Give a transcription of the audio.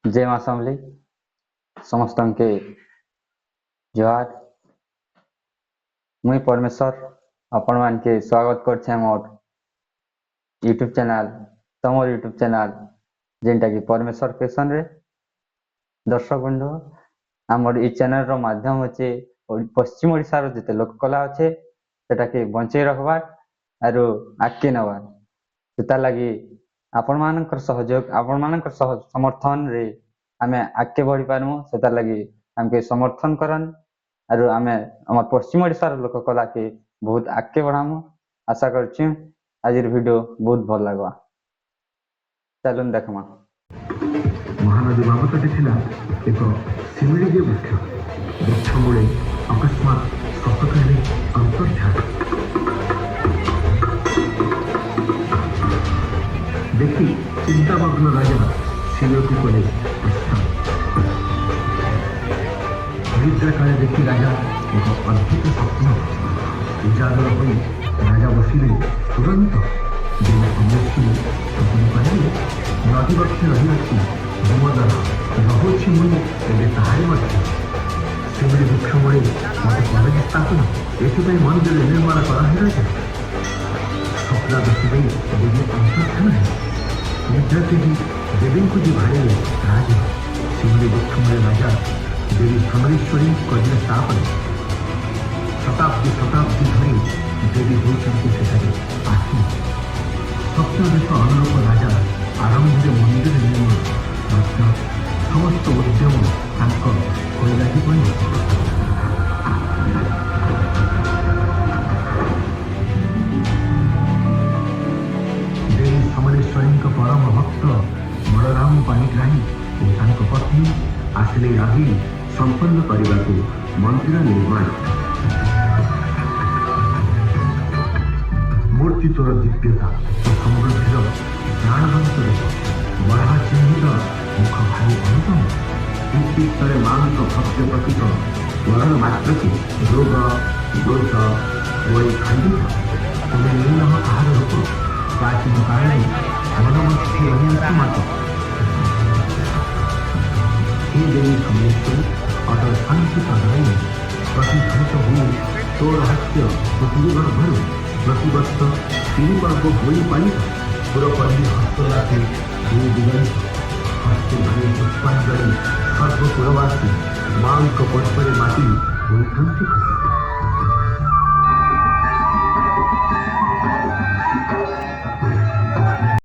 जय माँ समली समस्त के जोहार। मुई परमेश्वर आपण मान के स्वागत करछे मोर YouTube channel Tamor YouTube channel जेनटा कि परमेश्वर क्रिएशन रे। दर्शक बंधु आमर ई चैनल रो माध्यम होचे पश्चिम ओडिसा रो जते लोककला अच्छे सेटा के बंचे रखबार आरो आगे नबार सेता लगी आपण मानकर सहयोग आपण मानकर समर्थन रे आमे आगे बढ़ी पारमु सेता लगी हमके समर्थन करन आरो आमे हमर पश्चिम ओडिसा रो लोककला के बहुत आगे बढ़ामु। आशा करछु आजिर वीडियो बहुत भल लागवा। चलुन देखमा। महानदी बाबतटे थिला एक सिमिळीय वृक्ष मूले अकस्मात सपकाले अंतर्ध्यान देखी चिंतामग्न राजा शिवको कले निद्रा काले देखी राजा एक अद्भुत स्वप्न उजागर हो राजा बसिले तुरंत जो समस्या स्वप्न कले नदी पक्षे रही जमदार रहुछि मुझे एवं ताहारी मध्य शिमिली वृक्ष मूले मत कलेज स्थापन एथि मंदिर निर्माण कराई स्वप्न देखी देवी अंतर्धान है निद्रा देवी देवी को जी भाड़े राजा शिमिली वृक्ष मूले राजा देवी समलेश्वरी कले स्थापन शताब्दी धरी देवी होती आत्मा स्वप्न देश अनुरूप राजा आरंभ मंदिर निर्माण समस्त उद्यम कैलाटी देवी समलेश्वरी परम भक्त बलराम पाणिग्राही और पत्नी आसिले राही संपन्न करने को मंदिर निर्माण मूर्ति तोर दिव्यता समृद्धिर प्राणवंत बड़ा चिन्हित मुख भारी अनुपम उत्तर मांस भक्ष्य प्रतीक वरण मात्र की रोग दोष वही खंडित तुम्हें नील आहार रूप प्राचीन काल मनमस्थी मात्र हे देवी समलेश्वरी अटल शांति प्रदायी प्रतिफलित हुई तोर हास्य पृथ्वी गर्भर प्रतिवर्ष 3 पर्व होई पालित पुरपल्ली हस्तलासी दिगंत हस्ते भरी पुष्पांजलि सर्वपुरवासी मां को पटपरे माटी होई खुशी